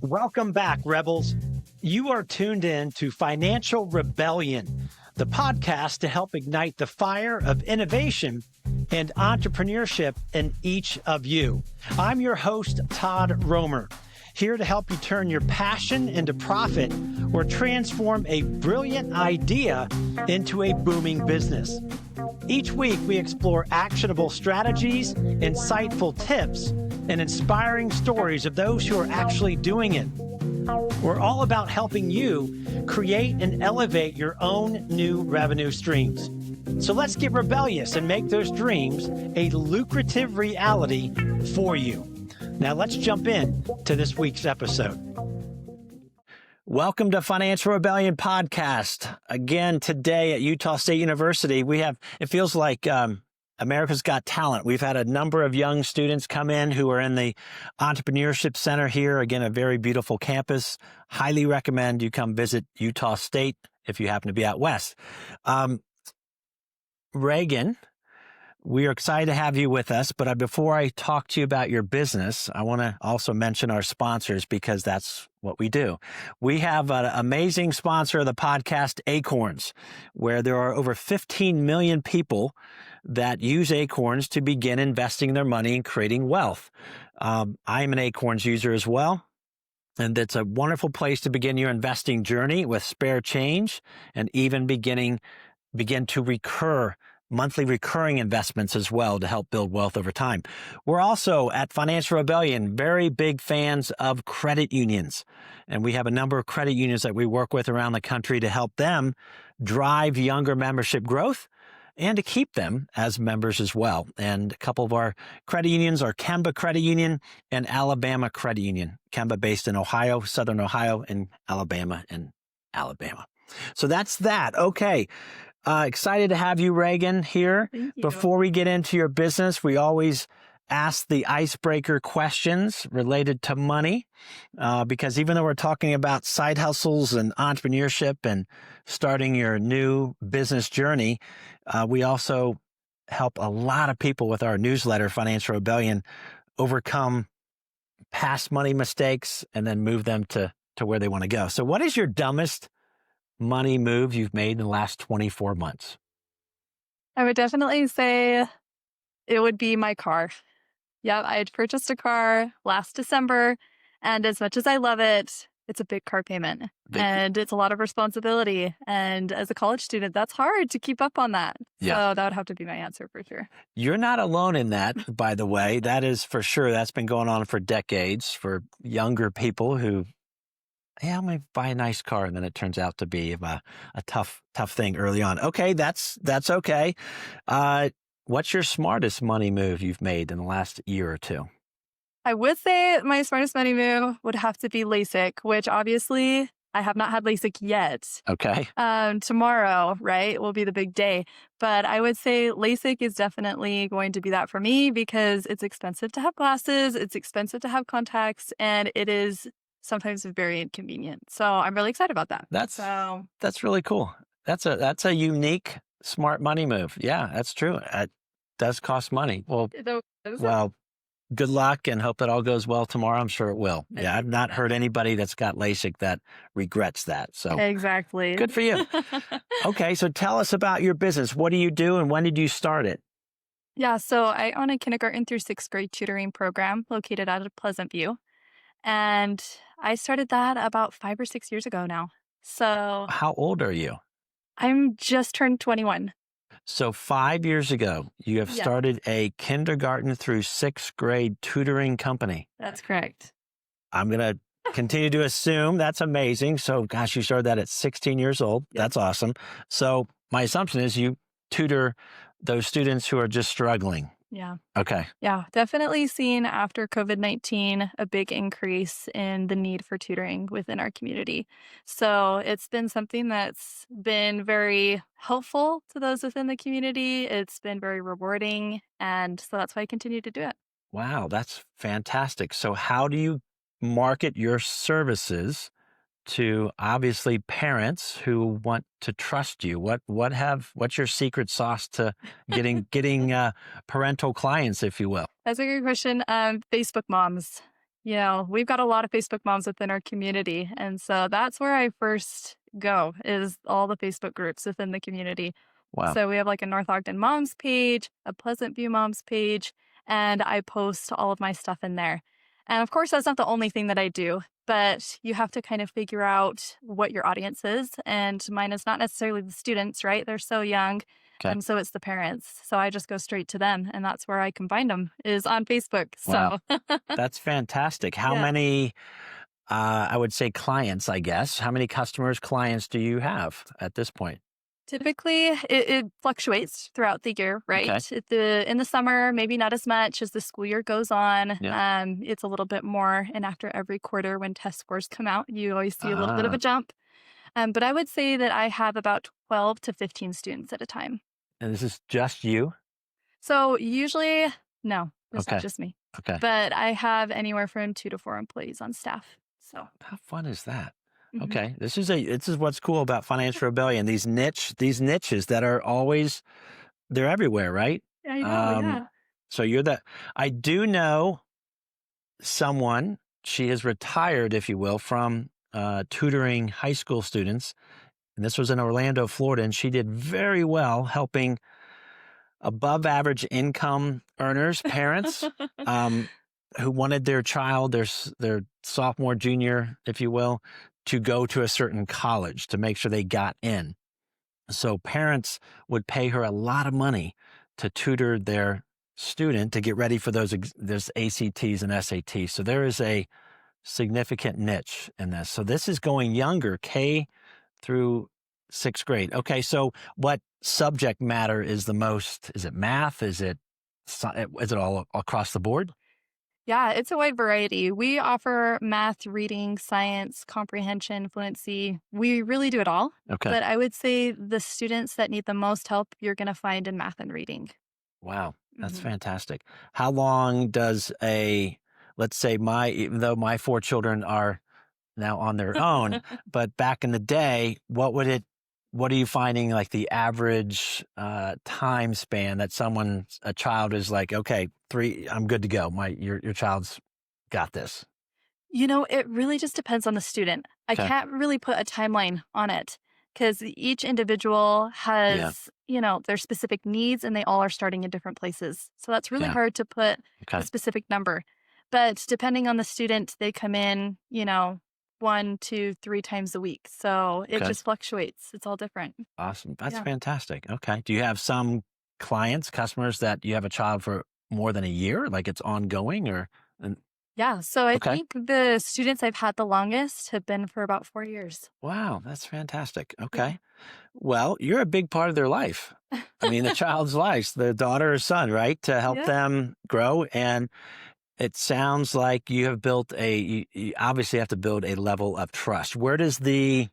Welcome back, Rebels. You are tuned in to Financial Rebellion, the podcast to help ignite the fire of innovation and entrepreneurship in each of you. I'm your host, Todd Ror, here to help you turn your passion into profit or transform a brilliant idea into a booming business. Each week, we explore actionable strategies, insightful tips, and inspiring stories of those who are actually doing it. We're all about helping you create and elevate your own new revenue streams. So let's get rebellious and make those dreams a lucrative reality for you. Now let's jump in to this week's episode. Welcome to Financial Rebellion Podcast. Again, today at Utah State University, it feels like America's Got Talent. We've had a number of young students come in who are in the Entrepreneurship Center here. Again, a very beautiful campus. Highly recommend you come visit Utah State if you happen to be out west. Reagan, we are excited to have you with us, but before I talk to you about your business, I want to also mention our sponsors because that's what we do. We have an amazing sponsor of the podcast, Acorns, where there are over 15 million people that use Acorns to begin investing their money and creating wealth. I'm an Acorns user as well. And it's a wonderful place to begin your investing journey with spare change and even begin to monthly recurring investments as well to help build wealth over time. We're also at Financial Rebellion, very big fans of credit unions. And we have a number of credit unions that we work with around the country to help them drive younger membership growth and to keep them as members as well. And a couple of our credit unions are Kemba Credit Union and Alabama Credit Union. Kemba based in Ohio, Southern Ohio, and Alabama in Alabama. So that's that. Okay. Excited to have you, Reagan, here. Thank you. Before we get into your business, we always ask the icebreaker questions related to money, because even though we're talking about side hustles and entrepreneurship and starting your new business journey, we also help a lot of people with our newsletter, Financial Rebellion, overcome past money mistakes and then move them to where they want to go. So what is your dumbest money move you've made in the last 24 months? I would definitely say it would be my car. Yep, I had purchased a car last December, and as much as I love it, it's a big car payment, and it's a lot of responsibility. And as a college student, that's hard to keep up on that. Yeah. So that would have to be my answer for sure. You're not alone in that, by the way. That is for sure. That's been going on for decades for younger people who, I'm going to buy a nice car, and then it turns out to be a tough thing early on. Okay, that's okay. What's your smartest money move you've made in the last year or two? I would say my smartest money move would have to be LASIK, which obviously I have not had LASIK yet. Okay. Tomorrow, right, will be the big day. But I would say LASIK is definitely going to be that for me because it's expensive to have glasses, it's expensive to have contacts, and it is sometimes very inconvenient. So I'm really excited about that. That's really cool. That's a unique, smart money move. Yeah, that's true. It does cost money. Well, good luck and hope that all goes well tomorrow. I'm sure it will. Yeah, I've not heard anybody that's got LASIK that regrets that. So exactly. Good for you. Okay, so tell us about your business. What do you do and when did you start it? Yeah, so I own a kindergarten through sixth grade tutoring program located out of Pleasant View. And I started that about 5 or 6 years ago now. So how old are you? I'm just turned 21. So 5 years ago, you have started a kindergarten through sixth grade tutoring company. That's correct. I'm going to continue to assume that's amazing. So gosh, you started that at 16 years old. Yep. That's awesome. So my assumption is you tutor those students who are just struggling. Yeah. Okay. Yeah, definitely seen after COVID-19 a big increase in the need for tutoring within our community. So it's been something that's been very helpful to those within the community. It's been very rewarding. And so that's why I continue to do it. Wow, that's fantastic. So how do you market your services to obviously parents who want to trust you? What's your secret sauce to getting parental clients, if you will? That's a good question. Facebook moms. We've got a lot of Facebook moms within our community. And so that's where I first go is all the Facebook groups within the community. Wow. So we have like a North Ogden moms page, a Pleasant View moms page, and I post all of my stuff in there. And of course, that's not the only thing that I do, but you have to kind of figure out what your audience is. And mine is not necessarily the students, right? They're so young. Okay. And so it's the parents. So I just go straight to them. And that's where I can find them is on Facebook. Wow. So That's fantastic. How Yeah. many, I would say clients, I guess, how many customers, clients do you have at this point? typically it fluctuates throughout the year, right? In the summer, maybe not as much as the school year goes on. Yeah. It's a little bit more. And after every quarter when test scores come out, you always see a little bit of Ah, a jump. But I would say that I have about 12 to 15 students at a time. and this is just you? So usually, no, it's Okay. not just me, Okay. but I have anywhere from 2 to 4 employees on staff. So, How fun is that? mhm. Okay. This is what's cool about Financial Rebellion. These niches that are always, they're everywhere, right? I know, Um, so I do know someone, she has retired, if you will, from tutoring high school students. And this was in Orlando, Florida. And she did very well helping above average income earners, parents, who wanted their child, their sophomore, junior, if you will, to go to a certain college to make sure they got in. So parents would pay her a lot of money to tutor their student to get ready for those ACTs and SATs. So there is a significant niche in this. So this is going younger, K through 6th grade. Okay, so what subject matter is the most? Is it math? Is it all across the board? Yeah, it's a wide variety. We offer math, reading, science, comprehension, fluency. We really do it all. Okay. But I would say the students that need the most help, you're going to find in math and reading. Wow, that's Mhm. fantastic. How long does let's say even though my 4 children are now on their own, but back in the day, what are you finding like the average time span that a child is like, okay, 3, I'm good to go. Your child's got this. It really just depends on the student. I Okay. can't really put a timeline on it because each individual has, their specific needs and they all are starting in different places. So that's really Yeah. hard to put a Okay. specific number. But depending on the student, they come in, 1, 2, 3 times a week. So it Okay. just fluctuates. It's all different. Awesome. That's Yeah. fantastic. Okay. Do you have some customers that you have a child for more than a year? Like it's ongoing and- Yeah. So I Okay. think the students I've had the longest have been for about 4 years. Wow, that's fantastic. Okay. Well, you're a big part of their life. I mean, the child's life, the daughter or son, right? To help Yeah. them grow. And it sounds like you have built you obviously have to build a level of trust. Where does the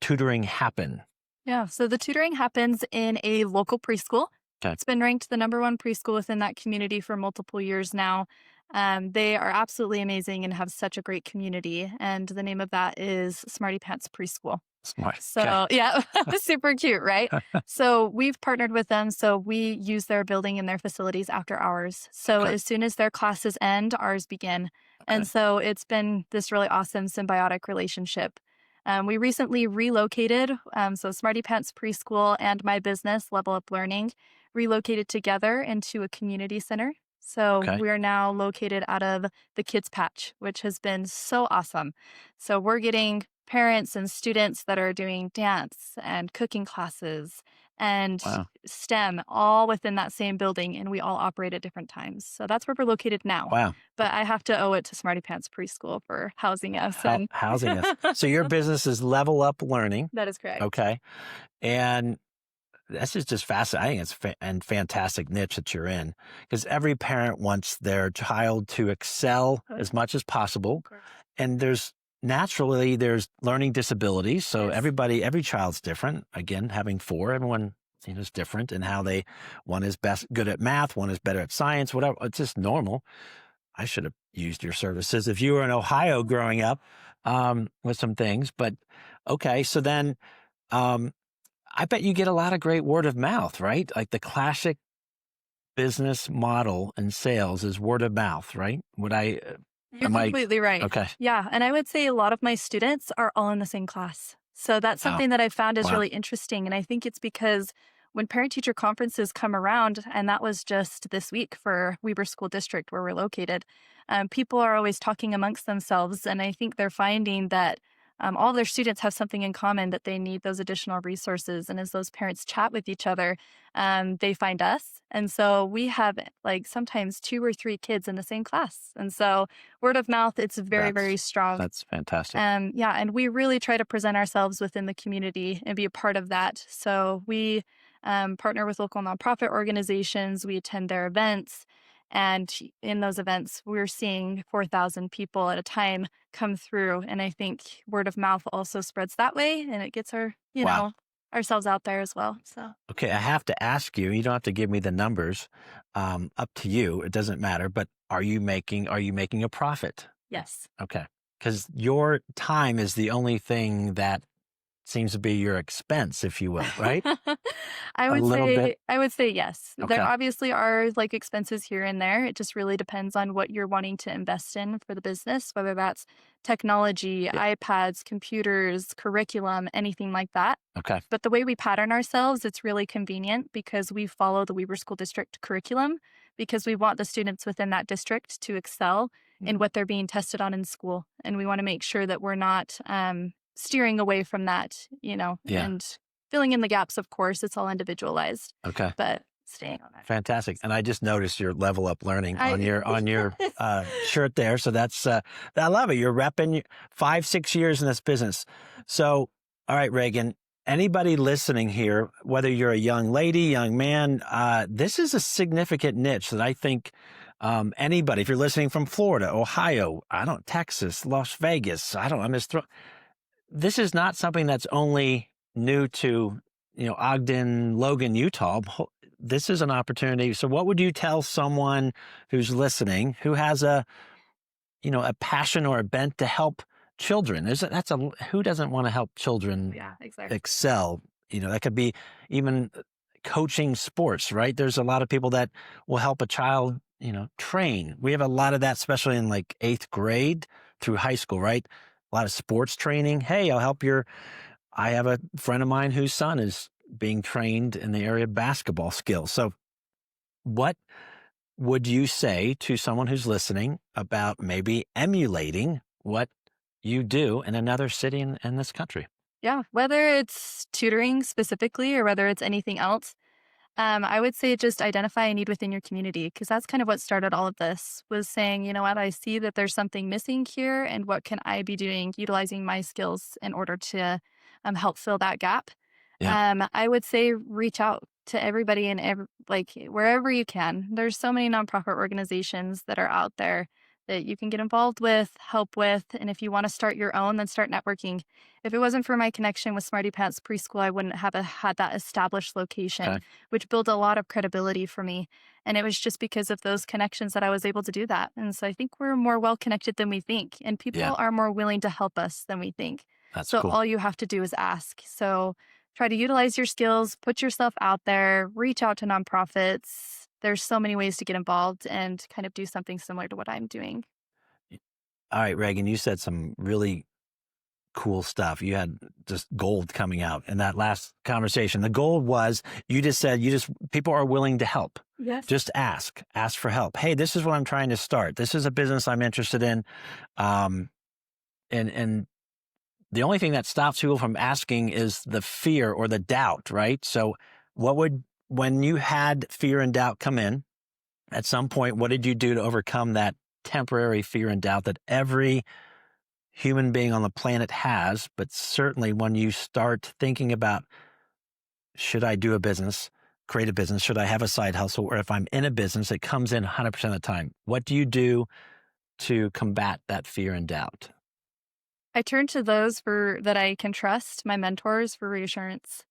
tutoring happen? Yeah, so the tutoring happens in a local preschool. Okay. It's been ranked the #1 preschool within that community for multiple years now. They are absolutely amazing and have such a great community. And the name of that is Smartypants Preschool. Smart. So, yeah, super cute, right? So we've partnered with them. So we use their building and their facilities after hours. So Okay. as soon as their classes end, ours begin. And Okay. so it's been this really awesome symbiotic relationship. We recently relocated. So Smartypants Preschool and my business, Level Up Learning, relocated together into a community center. So Okay. we are now located out of the Kids Patch, which has been so awesome. So we're getting parents and students that are doing dance and cooking classes and Wow. STEM all within that same building, and we all operate at different times. So that's where we're located now. Wow. But I have to owe it to Smartypants Preschool for housing us. And Housing us. So your business is Level Up Learning. that is correct. Okay. And this is just fascinating. I think it's and fantastic niche that you're in because every parent wants their child to excel Oh, as much as possible. of course. And there's learning disabilities. So Yes. every child's different. Again, having 4, everyone is different in how one is good at math, one is better at science, whatever. It's just normal. I should have used your services if you were in Ohio growing up with some things. But okay, so then I bet you get a lot of great word of mouth, right? Like the classic business model in sales is word of mouth, right? You're Am I completely right. okay? Yeah. And I would say a lot of my students are all in the same class. So that's Oh, something that I found is wow. really interesting. And I think it's because when parent teacher conferences come around, and that was just this week for Weber School District where we're located, people are always talking amongst themselves. And I think they're finding that all their students have something in common that they need those additional resources. And as those parents chat with each other, they find us. And so we have like sometimes 2 or 3 kids in the same class. And so word of mouth, it's very, very That's strong. that's fantastic. Yeah, and we really try to present ourselves within the community and be a part of that. So we partner with local nonprofit organizations. We attend their events, and in those events, we're seeing 4,000 people at a time come through. And I think word of mouth also spreads that way, and it gets our, Wow. ourselves out there as well. So Okay, I have to ask you. You don't have to give me the numbers. Up to you. It doesn't matter. But are you making a profit? yes. Okay, because your time is the only thing that seems to be your expense, if you will, right? I A would little bit. say I would say yes. There Okay. obviously are like expenses here and there. It just really depends on what you're wanting to invest in for the business, whether that's technology, Yeah. iPads, computers, curriculum, anything like that. Okay. But the way we pattern ourselves, it's really convenient because we follow the Weber School District curriculum because we want the students within that district to excel in Mm, what they're being tested on in school. And we want to make sure that we're not steering away from that, yeah. and filling in the gaps, of course, it's all individualized, Okay. but staying on that. Fantastic. And I just noticed your level up learning on I your shirt there. So that's I love it. You're repping 5-6 years in this business. So all right, Reagan. Anybody listening here, whether you're a young lady, young man, this is a significant niche that I think anybody, if you're listening from Florida, Ohio, Texas, Las Vegas, I'm just this is not something that's only new to, Ogden, Logan, Utah. This is an opportunity. So what would you tell someone who's listening who has a passion or a bent to help children? Who doesn't want to help children yeah, exactly. excel? That could be even coaching sports, right? There's a lot of people that will help a child, train. We have a lot of that, especially in like 8th grade through high school, right? A lot of sports training. Hey, I have a friend of mine whose son is being trained in the area of basketball skills. So what would you say to someone who's listening about maybe emulating what you do in another city in this country? Yeah, whether it's tutoring specifically or whether it's anything else, I would say just identify a need within your community because that's kind of what started all of this was saying, you know what, I see that there's something missing here, and what can I be doing, utilizing my skills in order to help fill that gap. Yeah. I would say reach out to everybody and like wherever you can. There's so many nonprofit organizations that are out there that you can get involved with, help with, and if you want to start your own, then start networking. If it wasn't for my connection with Smartypants Preschool, I wouldn't have had that established location, Okay. which built a lot of credibility for me. And it was just because of those connections that I was able to do that. And so I think we're more well connected than we think, and people Yeah. are more willing to help us than we think. That's So cool. all you have to do is ask. So try to utilize your skills, put yourself out there, reach out to nonprofits. There's so many ways to get involved and kind of do something similar to what I'm doing. All right, Reagan, you said some really cool stuff. You had just gold coming out in that last conversation. The gold was you just said people are willing to help. Yes. Just ask for help. Hey, this is what I'm trying to start. This is a business I'm interested in. And the only thing that stops people from asking is the fear or the doubt, right? So when you had fear and doubt come in at some point, what did you do to overcome that temporary fear and doubt that every human being on the planet has? But certainly when you start thinking about, should I do a business, create a business? Should I have a side hustle? Or if I'm in a business, it comes in 100% of the time. What do you do to combat that fear and doubt? I turn to those that I can trust, my mentors, for reassurance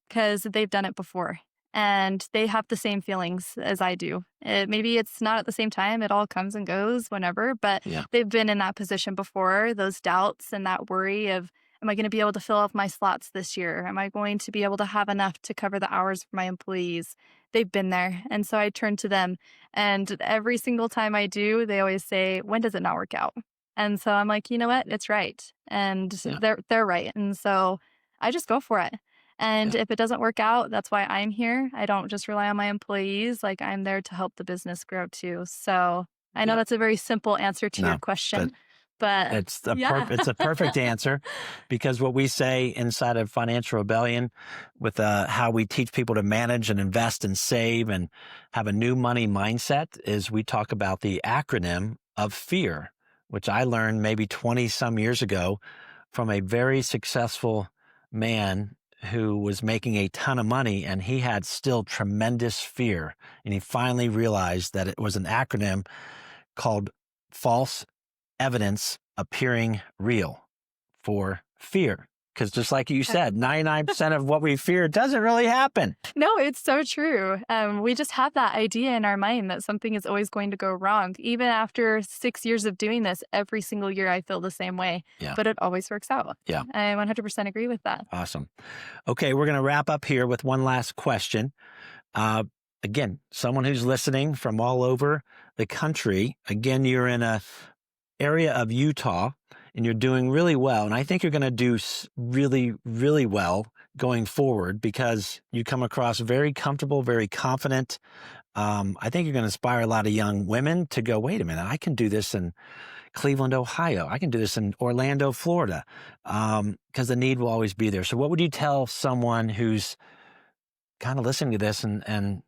because they've done it before and they have the same feelings as I do. Maybe it's not at the same time, it all comes and goes whenever, but Yeah. they've been in that position before, those doubts and that worry of, am I going to be able to fill up my slots this year? Am I going to be able to have enough to cover the hours for my employees? they've been there. And so I turn to them. And every single time I do, they always say, when does it not work out? And so I'm like, you know what? It's right. And they're right. And so I just go for it. And if it doesn't work out, that's why I'm here. I don't just rely on my employees. Like, I'm there to help the business grow too. So I know that's a very simple answer to your question, but it's a perfect answer, because what we say inside of Financial Rebellion with how we teach people to manage and invest and save and have a new money mindset is we talk about the acronym of FEAR, which I learned maybe 20 some years ago from a very successful man who was making a ton of money, and he had still tremendous fear. And he finally realized that it was an acronym called false evidence appearing real, for fear. Because just like you said, 99% of what we fear doesn't really happen. No, it's so true. We just have that idea in our mind that something is always going to go wrong. Even after 6 years of doing this, every single year I feel the same way, but it always works out. Yeah. I 100% agree with that. Awesome. Okay, we're going to wrap up here with one last question. Again, someone who's listening from all over the country. Again, you're in a area of Utah and you're doing really well. And I think you're going to do really, really well going forward because you come across very comfortable, very confident. I think you're going to inspire a lot of young women to go, wait a minute, I can do this in Cleveland, Ohio. I can do this in Orlando, Florida, because the need will always be there. So what would you tell someone who's kind of listening to this and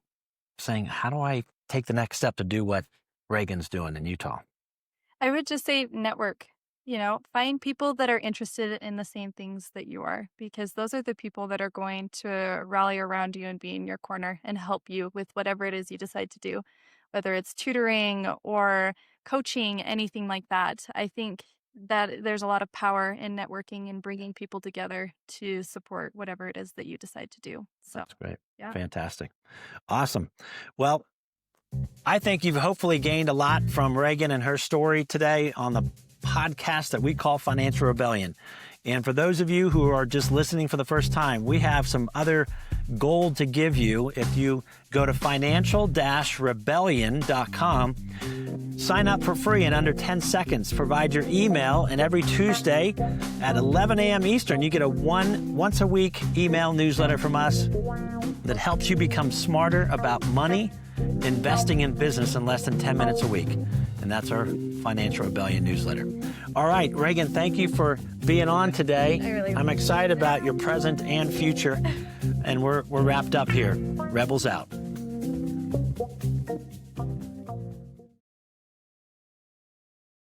saying, how do I take the next step to do what Reagan's doing in Utah? I would just say network. Find people that are interested in the same things that you are, because those are the people that are going to rally around you and be in your corner and help you with whatever it is you decide to do, whether it's tutoring or coaching, anything like that. I think that there's a lot of power in networking and bringing people together to support whatever it is that you decide to do. So that's great. Yeah. Fantastic. Awesome. Well, I think you've hopefully gained a lot from Reagan and her story today on the podcast that we call Financial Rebellion. And for those of you who are just listening for the first time, we have some other gold to give you. If you go to financial-rebellion.com, sign up for free in under 10 seconds, provide your email, and every Tuesday at 11 a.m. Eastern, you get a once a week email newsletter from us that helps you become smarter about money, investing in business in less than 10 minutes a week. And that's our Financial Rebellion newsletter. All right, Reagan, thank you for being on today. I'm excited about your present and future. And we're wrapped up here. Rebels out.